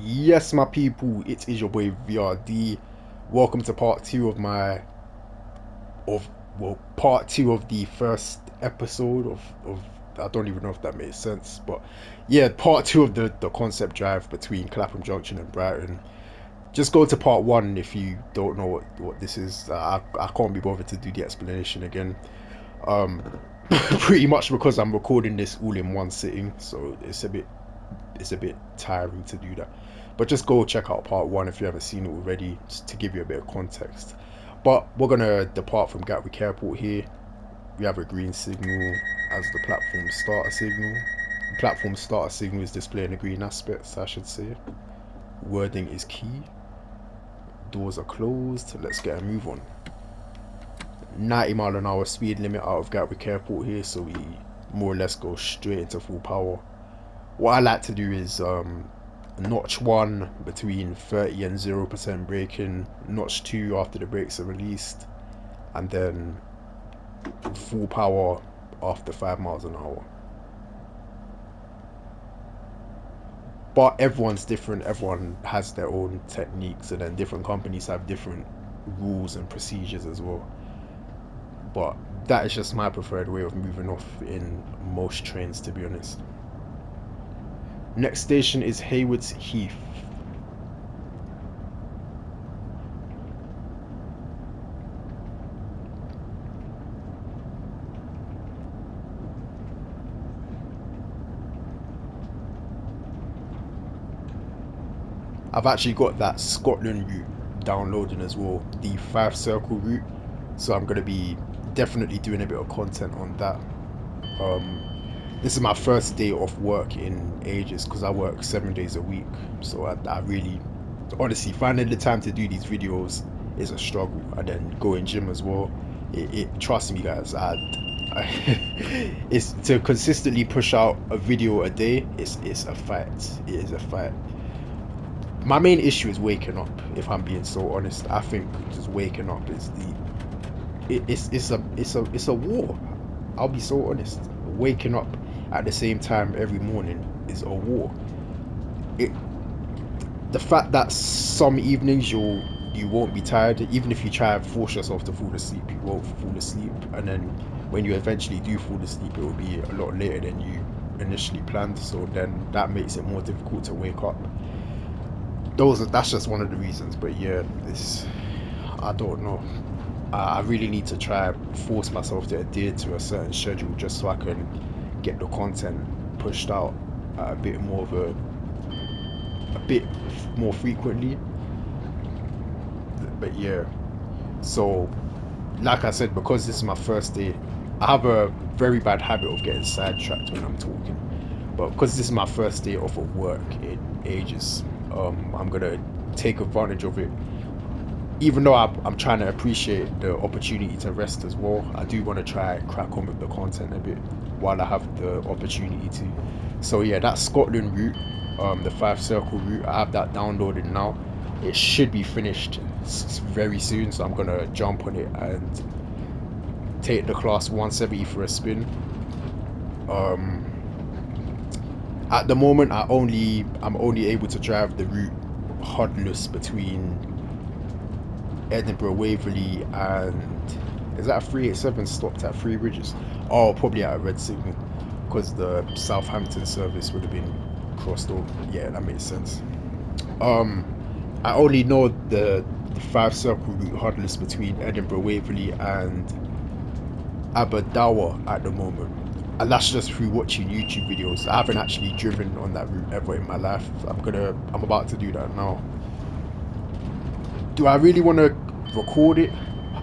Yes, my people, it is your boy VRD. Welcome to part two of of part two of the first episode of I don't even know if that makes sense, but yeah, part two of the concept drive between Clapham Junction and Brighton. Just go to part one if you don't know what this is. I can't be bothered to do the explanation again. Um, pretty much because I'm recording this all in one sitting, so it's a bit tiring to do that. But just go check out part one if you haven't seen it already, just to give you a bit of context. But we're gonna depart from Gatwick Airport here. We have a green signal as the platform starter signal. The platform starter signal is displaying the green aspects, I should say. Wording is key. Doors are closed. Let's get a move on. 90 mile an hour speed limit out of Gatwick Airport here, so we more or less go straight into full power. What I like to do is notch one between 30 and 0% braking, notch two after the brakes are released, and then full power after 5 miles an hour. But everyone's different, everyone has their own techniques, and then different companies have different rules and procedures as well. But that is just my preferred way of moving off in most trains, to be honest. Next station is Haywards Heath. I've actually got that Scotland route downloading as well, the five circle route. So I'm gonna be definitely doing a bit of content on that. Um, this is my first day off work in ages because I work 7 days a week. So I really, honestly, finding the time to do these videos is a struggle. And then going gym as well. Trust me, guys. It's to consistently push out a video a day. It's a fight. It is a fight. My main issue is waking up. If I'm being so honest, I think just waking up is it's a war. I'll be so honest. Waking up at the same time every morning is a war. It The fact that some evenings you won't be tired, even if you try and force yourself to fall asleep, you won't fall asleep, and then when you eventually do fall asleep, it will be a lot later than you initially planned. So then that makes it more difficult to wake up. That's just one of the reasons. But yeah, this I don't know. I really need to try and force myself to adhere to a certain schedule just so I can get the content pushed out at a bit more frequently. But yeah, so like I said, because this is my first day, I have a very bad habit of getting sidetracked when I'm talking. But because this is my first day off of work in ages, I'm gonna take advantage of it. Even though I'm trying to appreciate the opportunity to rest as well, I do want to try and crack on with the content a bit while I have the opportunity to. So yeah, that Scotland route, the five circle route, I have that downloaded now. It should be finished very soon, so I'm gonna jump on it and take the class 170 for a spin. Um, at the moment, I'm only able to drive the route HUD-Less between Edinburgh, Waverley, and is that a 387 stopped at Three Bridges? Oh, probably at a red signal because the Southampton service would have been crossed over. Yeah, that makes sense. Um, I only know the five circle route HUD-Less between Edinburgh, Waverley, and Aberdour at the moment. And that's just through watching YouTube videos. I haven't actually driven on that route ever in my life. I'm about to do that now. Do I really want to record it?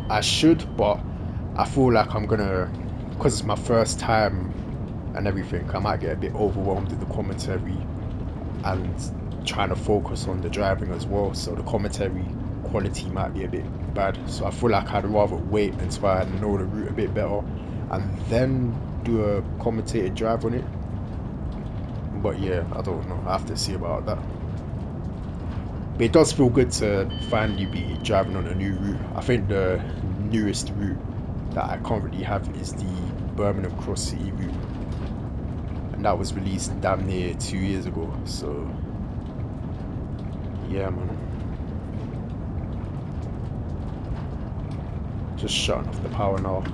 I should, but I feel like I'm gonna, because it's my first time and everything, I might get a bit overwhelmed with the commentary and trying to focus on the driving as well. So the commentary quality might be a bit bad. So I feel like I'd rather wait until I know the route a bit better and then do a commentated drive on it. But yeah, I don't know. I have to see about that. But it does feel good to finally be driving on a new route. I think the newest route that I currently have is the Birmingham Cross City route, and that was released damn near 2 years ago. So yeah, man. Just shutting off the power now.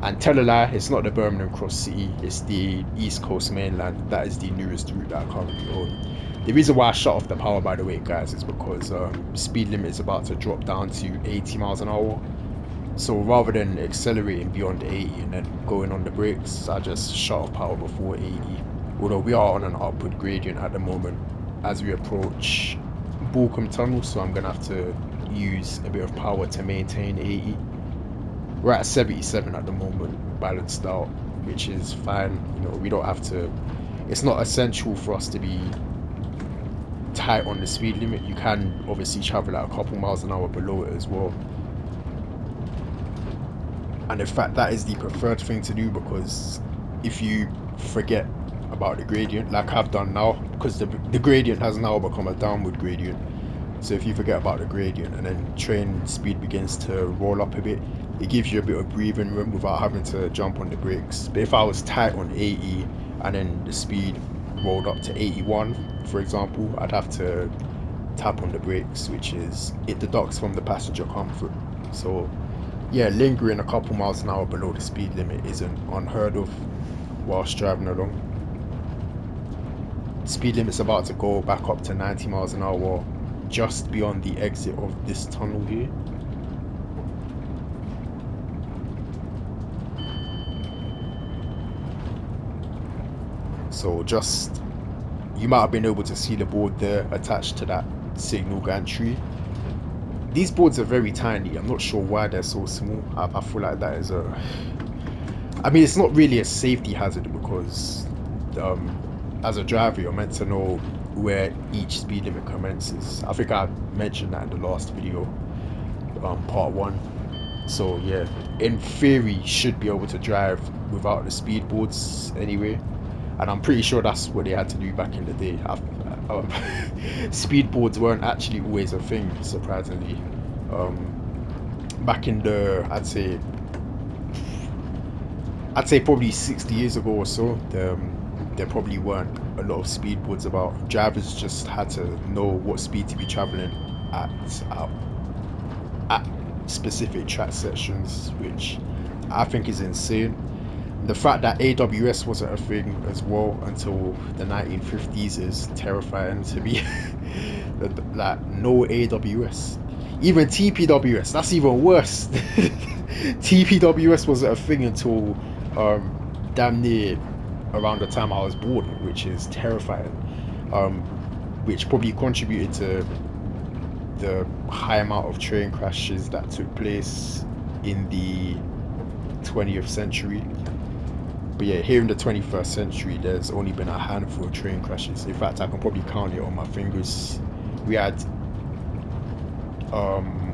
And tell a lie, it's not the Birmingham Cross City, it's the East Coast mainland. That is the newest route that I currently own. The reason why I shut off the power, by the way, guys, is because speed limit is about to drop down to 80 miles an hour. So rather than accelerating beyond 80 and then going on the brakes, I just shut off power before 80. Although we are on an upward gradient at the moment as we approach Boreham Tunnel, so I'm gonna have to use a bit of power to maintain 80. We're at 77 at the moment, balanced out, which is fine. You know, we don't have to. It's not essential for us to be tight on the speed limit. You can obviously travel at a couple miles an hour below it as well. And in fact, that is the preferred thing to do, because if you forget about the gradient, like I've done now, because the gradient has now become a downward gradient. So if you forget about the gradient and then train speed begins to roll up a bit, it gives you a bit of breathing room without having to jump on the brakes. But if I was tight on 80 and then the speed rolled up to 81, for example, I'd have to tap on the brakes, which is, it deducts from the passenger comfort. So yeah, lingering a couple miles an hour below the speed limit isn't unheard of whilst driving along. Speed limit's about to go back up to 90 miles an hour just beyond the exit of this tunnel here. So just, you might have been able to see the board there attached to that signal gantry. These boards are very tiny. I'm not sure why they're so small. I feel like that is a, I mean, it's not really a safety hazard, because as a driver, you're meant to know where each speed limit commences. I think I mentioned that in the last video, part one. So yeah, in theory, you should be able to drive without the speed boards anyway. And I'm pretty sure that's what they had to do back in the day. Speed boards weren't actually always a thing, surprisingly. Back in the, I'd say probably 60 years ago or so, there probably weren't a lot of speed boards about. Drivers just had to know what speed to be traveling at, at, at specific track sections, which I think is insane. The fact that AWS wasn't a thing as well until the 1950s is terrifying to me. Like, no AWS. Even TPWS, that's even worse. TPWS wasn't a thing until damn near around the time I was born, which is terrifying. Um, which probably contributed to the high amount of train crashes that took place in the 20th century. But yeah, here in the 21st century, there's only been a handful of train crashes. In fact, I can probably count it on my fingers. We had um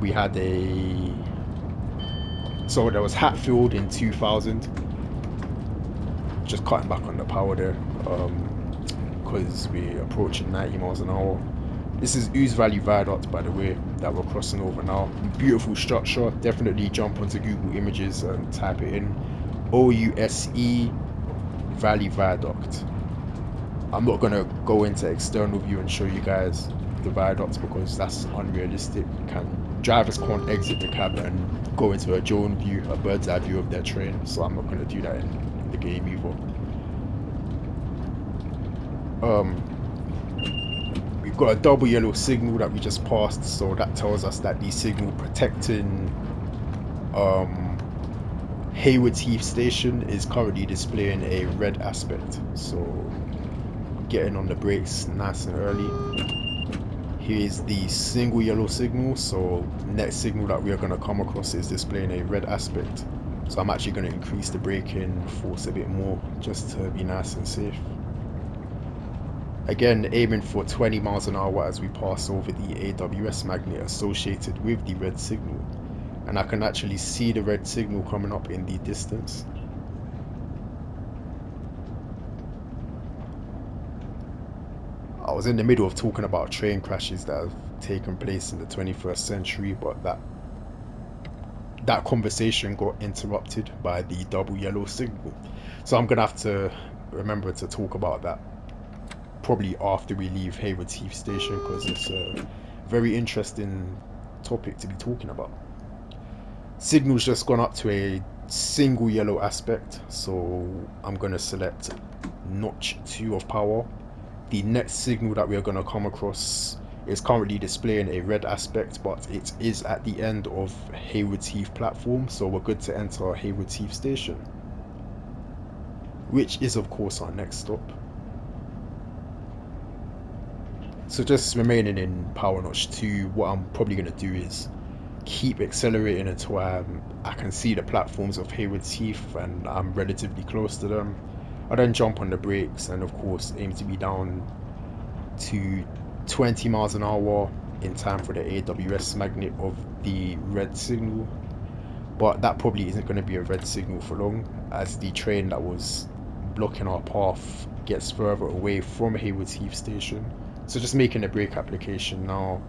we had a so there was Hatfield in 2000. Just cutting back on the power there, because we're approaching 90 miles an hour. This is Ouse Valley Viaduct, by the way, that we're crossing over now. Beautiful structure. Definitely jump onto Google Images and type it in. OUSE Valley Viaduct. I'm not going to go into external view and show you guys the viaducts, because that's unrealistic. Drivers can't exit the cab and go into a drone view, a bird's eye view of their train, so I'm not going to do that in the game either. We've got a double yellow signal that we just passed, so that tells us that the signal protecting Haywards Heath Station is currently displaying a red aspect. So getting on the brakes nice and early. Here's the single yellow signal, so next signal that we are going to come across is displaying a red aspect. So I'm actually going to increase the braking force a bit more just to be nice and safe. Again, aiming for 20 miles an hour as we pass over the AWS magnet associated with the red signal. And I can actually see the red signal coming up in the distance. I was in the middle of talking about train crashes that have taken place in the 21st century, but that conversation got interrupted by the double yellow signal. So I'm gonna have to remember to talk about that. probably after we leave Hayward's Heath Station, because it's a very interesting topic to be talking about. Signal's just gone up to a single yellow aspect, so I'm going to select notch 2 of power. The next signal that we are going to come across is currently displaying a red aspect, but it is at the end of Hayward's Heath platform, so we're good to enter Hayward's Heath Station, which is of course our next stop. So just remaining in power notch 2, what I'm probably going to do is keep accelerating until I can see the platforms of Hayward's Heath and I'm relatively close to them. I then jump on the brakes and of course aim to be down to 20 miles an hour in time for the AWS magnet of the red signal. But that probably isn't going to be a red signal for long, as the train that was blocking our path gets further away from Hayward's Heath Station. So just making a brake application now.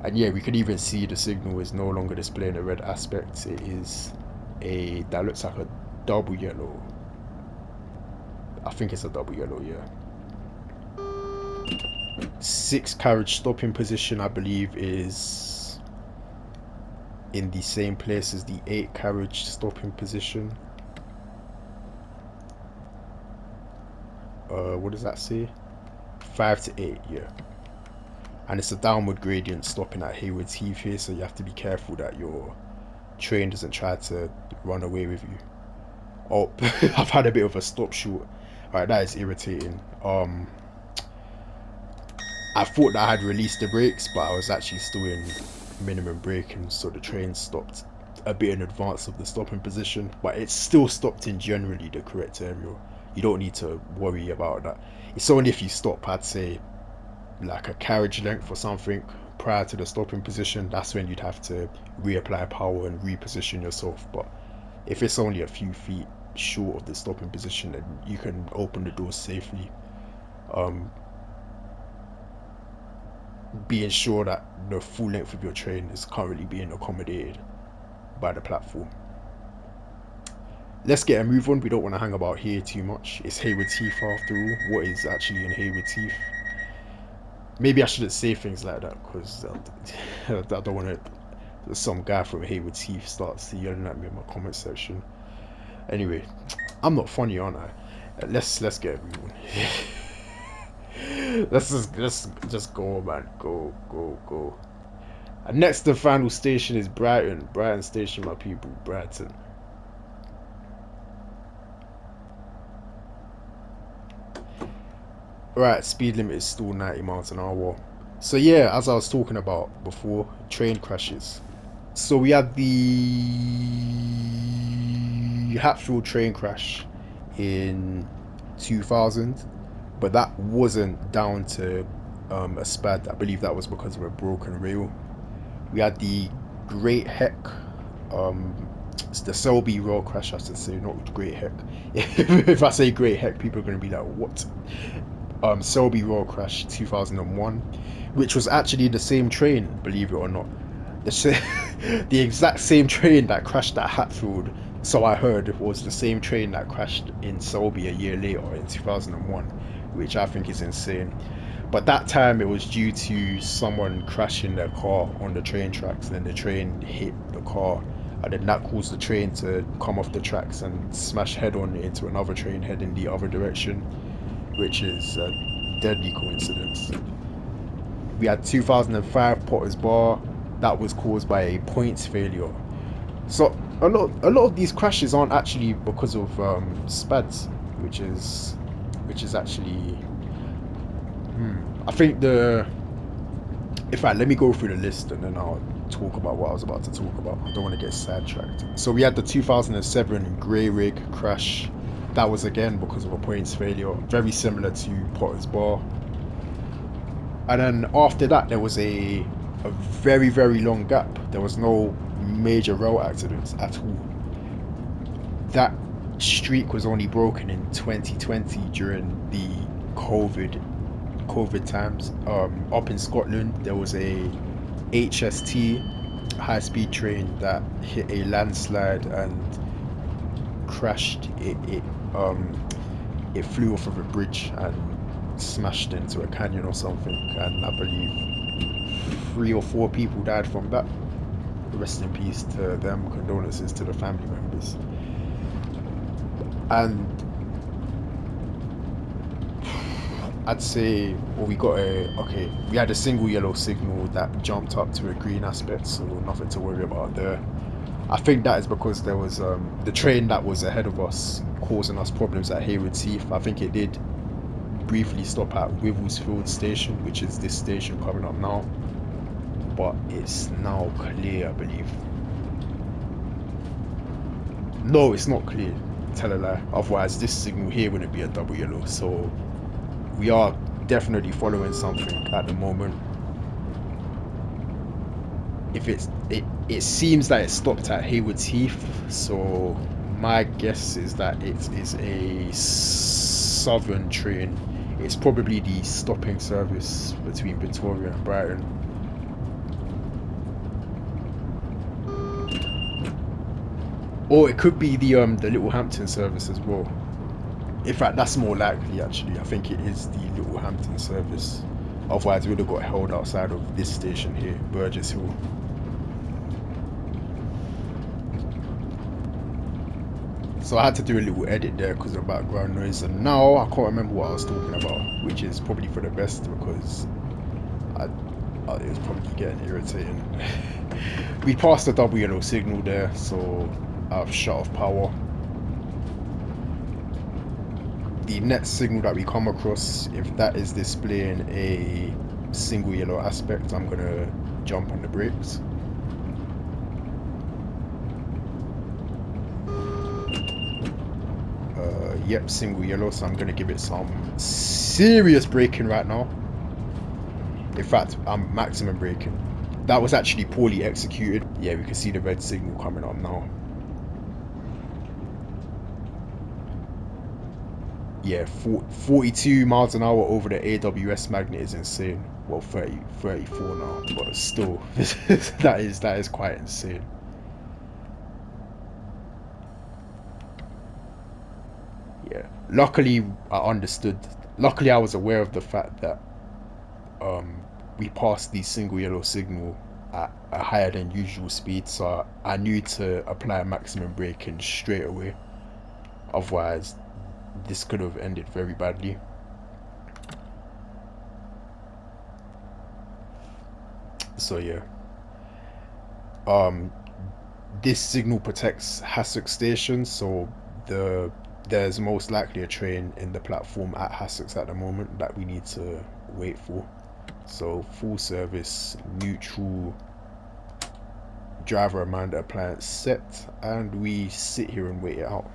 And yeah, we could even see the signal is no longer displaying a red aspect. It is that looks like a double yellow. I think it's a double yellow, yeah. 6 carriage stopping position, I believe, is in the same place as the 8 carriage stopping position. What does that say? 5 to 8, yeah. And it's a downward gradient stopping at Hayward's Heath here, so you have to be careful that your train doesn't try to run away with you. Oh, I've had a bit of a stop short. Alright, that is irritating. I thought that I had released the brakes, but I was actually still in minimum braking, so the train stopped a bit in advance of the stopping position, but it's still stopped in generally the correct area. You don't need to worry about that. It's only if you stop, I'd say, like a carriage length or something prior to the stopping position, that's when you'd have to reapply power and reposition yourself. But if it's only a few feet short of the stopping position, then you can open the doors safely. Being sure that the full length of your train is currently being accommodated by the platform. Let's get a move on. We don't want to hang about here too much. It's Hayward's Heath after all. What is actually in Hayward's Heath? Maybe I shouldn't say things like that, because I don't want to. Some guy from Hayward's Heath starts yelling at me in my comment section. Anyway, I'm not funny, aren't I? Let's get a move on. let's just go, man. Go. And next, the final station is Brighton. Brighton station, my people. Brighton. Right, speed limit is still 90 miles an hour. So yeah, as I was talking about before, train crashes. So we had the Hatfield train crash in 2000, but that wasn't down to a SPAD. I believe that was because of a broken rail. We had the Great Heck, it's the Selby rail crash, I should say, not Great Heck. If I say Great Heck, people are going to be like, what? Selby rail crash 2001, which was actually the same train, believe it or not. The exact same train that crashed at Hatfield, so I heard, was the same train that crashed in Selby a year later in 2001, which I think is insane. But that time it was due to someone crashing their car on the train tracks, and then the train hit the car, and then that caused the train to come off the tracks and smash head on into another train heading the other direction, which is a deadly coincidence. We had 2005 Potter's Bar, that was caused by a points failure. So a lot of these crashes aren't actually because of SPADs, which is actually I think in fact, let me go through the list and then I'll talk about what I was about to talk about. I don't want to get sidetracked. So we had the 2007 Grey Rig crash. That was again because of a points failure, very similar to Potter's Bar. And then after that, there was a very, very long gap. There was no major rail accidents at all. That streak was only broken in 2020 during the COVID times. Up in Scotland, there was a HST high-speed train that hit a landslide and crashed. It flew off of a bridge and smashed into a canyon or something, and I believe 3 or 4 people died from that. Rest in peace to them, condolences to the family members. And I'd say, well, we had a single yellow signal that jumped up to a green aspect, so nothing to worry about there. I think that is because there was the train that was ahead of us causing us problems at Haywards Heath. I think it did briefly stop at Wivelsfield station, which is this station coming up now, but it's now clear, I believe. No, it's not clear. Tell a lie. Otherwise, this signal here wouldn't be a double yellow. So we are definitely following something at the moment. If it seems that it stopped at Haywards Heath, so my guess is that it is a southern train. It's probably the stopping service between Victoria and Brighton. Or it could be the Littlehampton service as well. In fact, that's more likely actually. I think it is the Littlehampton service. Otherwise, we would have got held outside of this station here, Burgess Hill. So I had to do a little edit there because of background noise, and now I can't remember what I was talking about, which is probably for the best because I, it was probably getting irritating. We passed the double yellow signal there, so I've shut off power. The next signal that we come across, if that is displaying a single yellow aspect, I'm gonna jump on the brakes. Yep, single yellow, so I'm gonna give it some serious braking right now. In fact, I'm maximum braking. That was actually poorly executed. Yeah, we can see the red signal coming up now. Yeah, 42 miles an hour over the AWS magnet is insane. Well, 34 now, but still, that is quite insane. Yeah, luckily I understood. Luckily, I was aware of the fact that we passed the single yellow signal at a higher than usual speed, so I knew to apply maximum braking straight away. Otherwise, this could have ended very badly. So yeah, um, this signal protects Hassocks Station, so the there's most likely a train in the platform at Hassocks at the moment that we need to wait for. So full service, neutral, driver reminder appliance set, and we sit here and wait it out.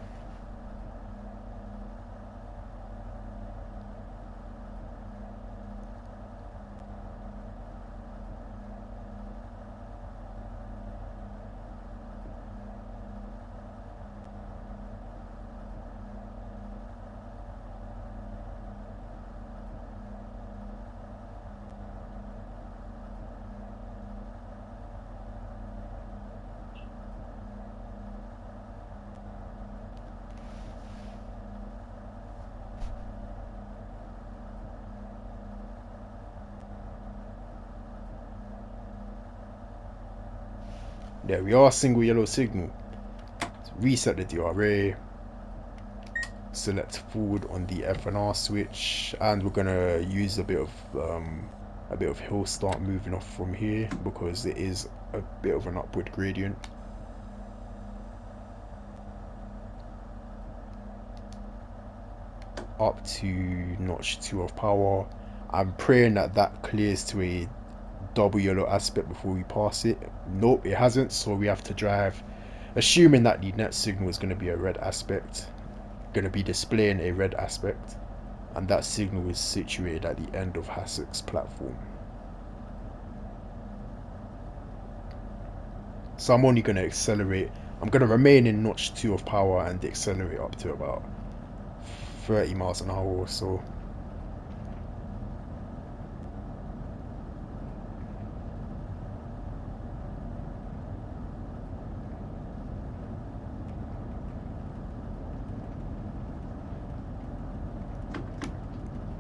There we are, single yellow signal. Reset the DRA, select forward on the F&R switch, and we're gonna use a bit of hill start moving off from here because it is a bit of an upward gradient. Up to notch 2 of power. I'm praying that that clears to a double yellow aspect before we pass it. Nope, it hasn't, so we have to drive, assuming that the net signal is going to be a red aspect, going to be displaying a red aspect, and that signal is situated at the end of Hassocks platform. So I'm only going to accelerate. I'm going to remain in notch 2 of power and accelerate up to about 30 miles an hour or so.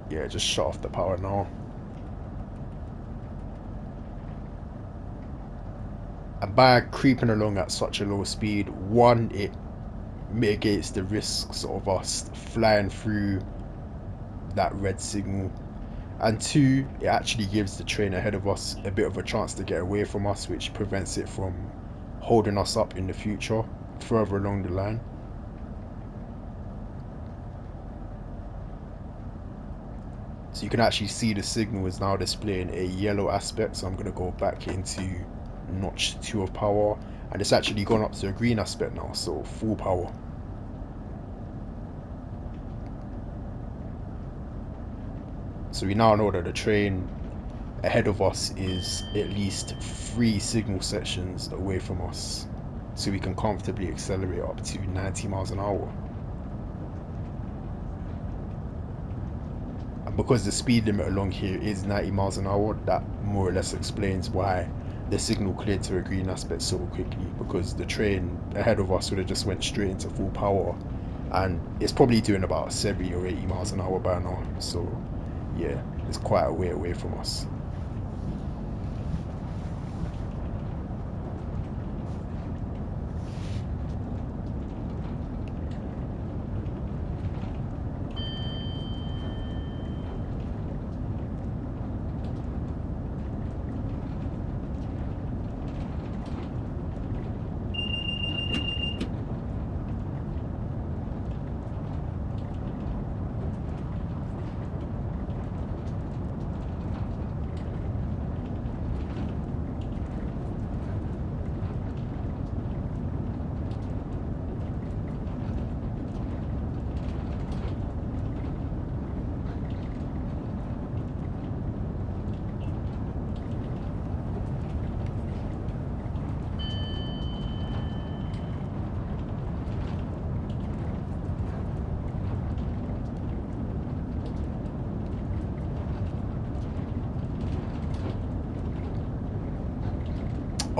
Yeah, just shut off the power now. And by creeping along at such a low speed, one, it mitigates the risks of us flying through that red signal, and two, it actually gives the train ahead of us a bit of a chance to get away from us, which prevents it from holding us up in the future further along the line. So you can actually see the signal is now displaying a yellow aspect, so I'm going to go back into notch 2 of power, and it's actually gone up to a green aspect now, so full power. So we now know that the train ahead of us is at least 3 signal sections away from us, so we can comfortably accelerate up to 90 miles an hour. And because the speed limit along here is 90 miles an hour, that more or less explains why the signal cleared to a green aspect so quickly, because the train ahead of us would have just went straight into full power, and it's probably doing about 70 or 80 miles an hour by now, so yeah, it's quite a way away from us.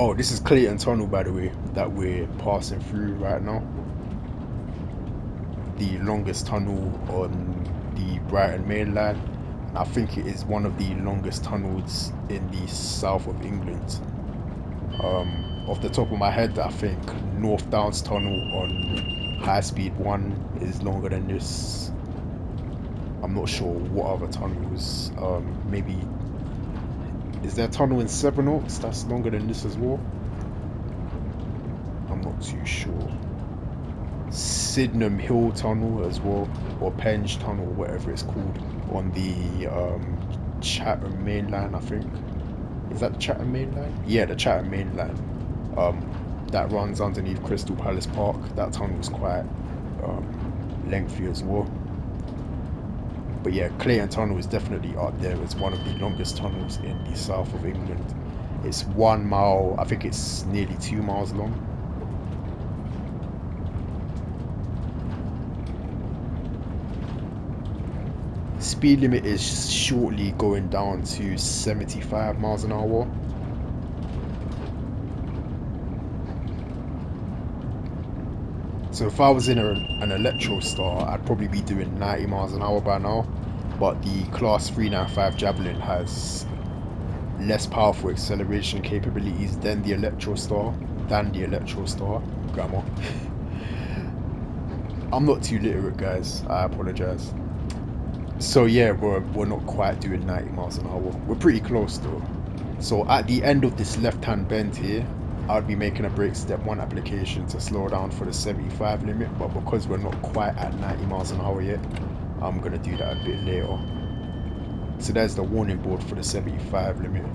Oh, this is Clayton Tunnel, by the way, that we're passing through right now. The longest tunnel on the Brighton main line. I think it is one of the longest tunnels in the south of England. Off the top of my head, I think North Downs Tunnel on High Speed 1 is longer than this. I'm not sure what other tunnels. Maybe is there a tunnel in Sevenoaks that's longer than this as well? I'm not too sure. Sydenham Hill Tunnel as well, or Penge Tunnel, whatever it's called, on the Chatham Main Line, I think. Is that the Chatham Main Line? Yeah, the Chatham Main Line. That runs underneath Crystal Palace Park. That tunnel is quite lengthy as well. But yeah, Clayton Tunnel is definitely up there as one of the longest tunnels in the south of England. It's 1 mile, I think it's nearly 2 miles long. Speed limit is shortly going down to 75 miles an hour. So if I was in an Electro Star, I'd probably be doing 90 miles an hour by now. But the Class 395 Javelin has less powerful acceleration capabilities than the Electro Star. Grammar. I'm not too literate, guys. I apologize. So yeah, we're not quite doing 90 miles an hour. We're pretty close though. So at the end of this left-hand bend here, I'll be making a brake step 1 application to slow down for the 75 limit, but because we're not quite at 90 miles an hour yet, I'm gonna do that a bit later. So there's the warning board for the 75 limit.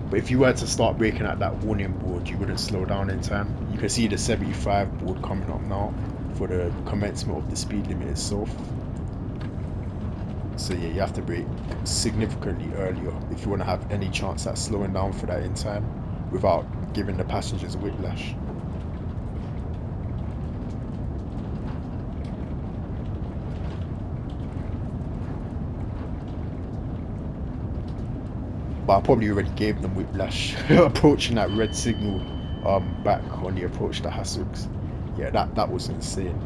But if you were to start braking at that warning board, you wouldn't slow down in time. You can see the 75 board coming up now for the commencement of the speed limit itself. So yeah, you have to brake significantly earlier if you want to have any chance at slowing down for that in time without giving the passengers whiplash. But I probably already gave them whiplash approaching that red signal back on the approach to Hassocks. Yeah, that was insane.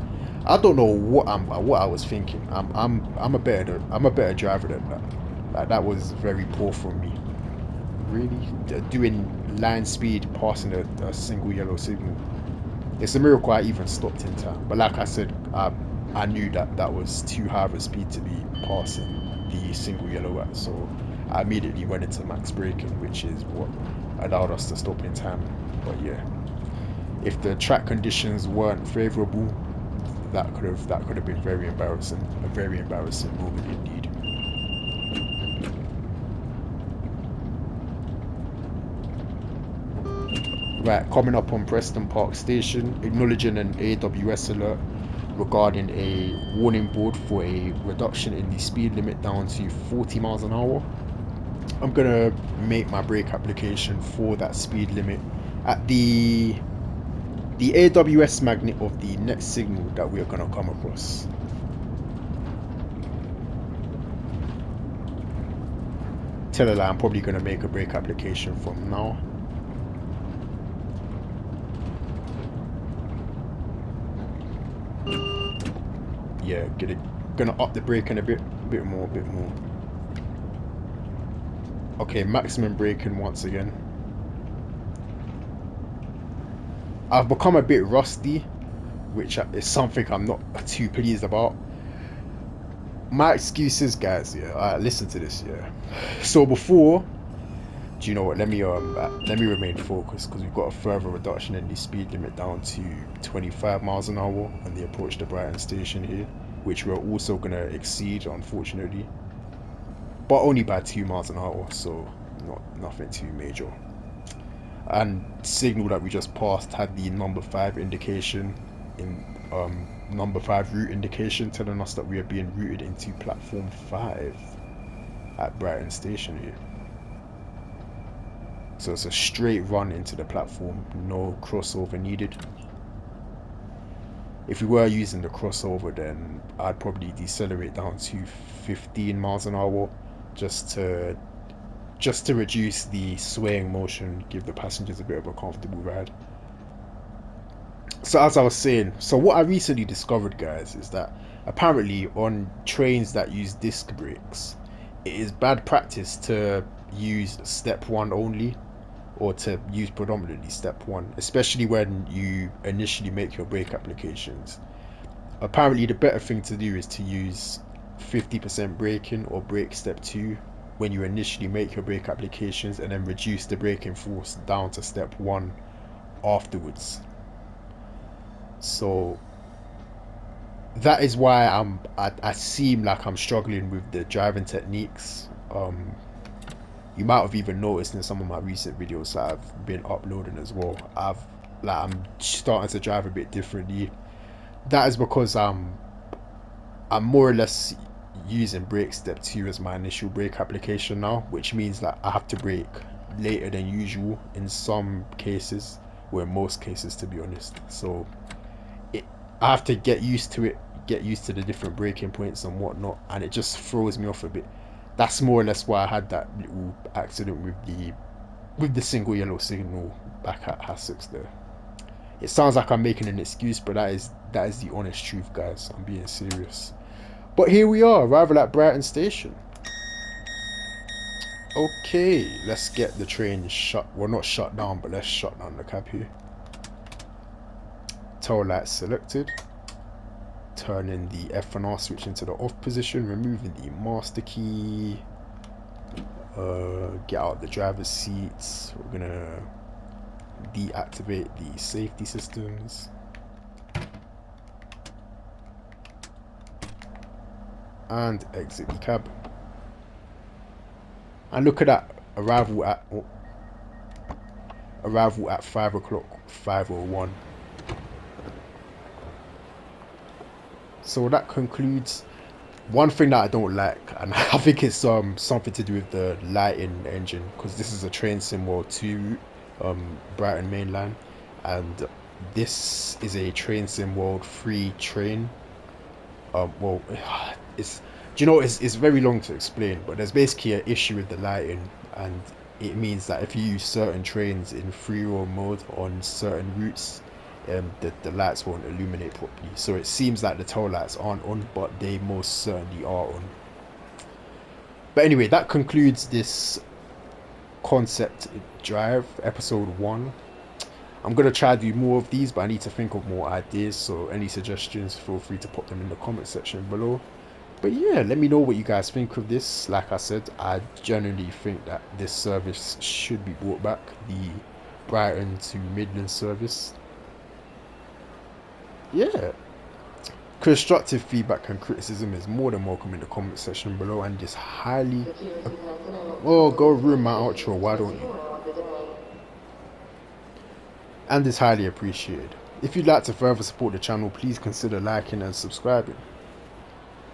I don't know what I was thinking. I'm a better driver than that. Like that was very poor from me. Really, doing line speed, passing a single yellow signal. It's a miracle I even stopped in time. But like I said, I knew that that was too high of a speed to be passing the single yellow at. So I immediately went into max braking, which is what allowed us to stop in time. But yeah, if the track conditions weren't favourable, that could have been very embarrassing. A very embarrassing moment indeed. Right, coming up on Preston Park Station, acknowledging an AWS alert regarding a warning board for a reduction in the speed limit down to 40 miles an hour. I'm gonna make my brake application for that speed limit at the AWS magnet of the next signal that we are gonna come across. Tell her that I'm probably gonna make a brake application from now. Yeah, gonna up the braking a bit more, bit more. Okay, maximum braking once again. I've become a bit rusty, which is something I'm not too pleased about. My excuses, guys, yeah, listen to this, yeah. So before, do you know what? Let me remain focused because we've got a further reduction in the speed limit down to 25 miles an hour on the approach to Brighton station here, which we're also gonna exceed, unfortunately, but only by 2 miles an hour, so nothing too major. And signal that we just passed had the number 5 indication in number 5 route indication telling us that we are being routed into platform 5 at Brighton station here. So it's a straight run into the platform, no crossover needed. If we were using the crossover, then I'd probably decelerate down to 15 miles an hour just to reduce the swaying motion, give the passengers a bit of a comfortable ride. So as I was saying, so what I recently discovered, guys, is that apparently on trains that use disc brakes, it is bad practice to use step one only, or to use predominantly step one, especially when you initially make your brake applications. Apparently the better thing to do is to use 50% braking or brake step two when you initially make your brake applications, and then reduce the braking force down to step one afterwards. So that is why I seem like I'm struggling with the driving techniques. You might have even noticed in some of my recent videos that I've been uploading as well. I'm starting to drive a bit differently. That is because I'm more or less using brake step 2 as my initial brake application now, which means that I have to brake later than usual in some cases, or in most cases to be honest. So it, I have to get used to it, get used to the different braking points and whatnot, and it just throws me off a bit. That's more or less why I had that little accident with the single yellow signal back at Hassocks there. It sounds like I'm making an excuse, but that is the honest truth, guys. I'm being serious. But here we are, arrival at Brighton Station. Okay, let's get the train shut. Well, not shut down, but let's shut down the cab here. Tail lights selected. Turning the F&R switch into the off position. Removing the master key. Get out the driver's seats. We're gonna deactivate the safety systems. And exit the cab. And look at that, arrival at 5 o'clock, 5:01. So that concludes. One thing that I don't like, and I think it's something to do with the lighting engine, because this is a train sim world 2 Brighton main line, and this is a train sim world 3 train. Well, it's, do you know, it's very long to explain, but there's basically an issue with the lighting, and it means that if you use certain trains in free roam mode on certain routes, the lights won't illuminate properly. So it seems like the tail lights aren't on, but they most certainly are on. But anyway, that concludes this concept drive episode 1. I'm gonna try to do more of these, but I need to think of more ideas. So any suggestions, feel free to put them in the comment section below. But yeah, let me know what you guys think of this. Like I said, I genuinely think that this service should be brought back, the Brighton to Midlands service. Yeah, constructive feedback and criticism is more than welcome in the comment section below, and just highly... Oh, go ruin my outro, why don't you? And is highly appreciated. If you'd like to further support the channel, please consider liking and subscribing.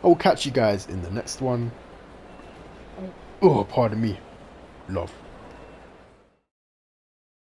I will catch you guys in the next one. Oh, pardon me. Love.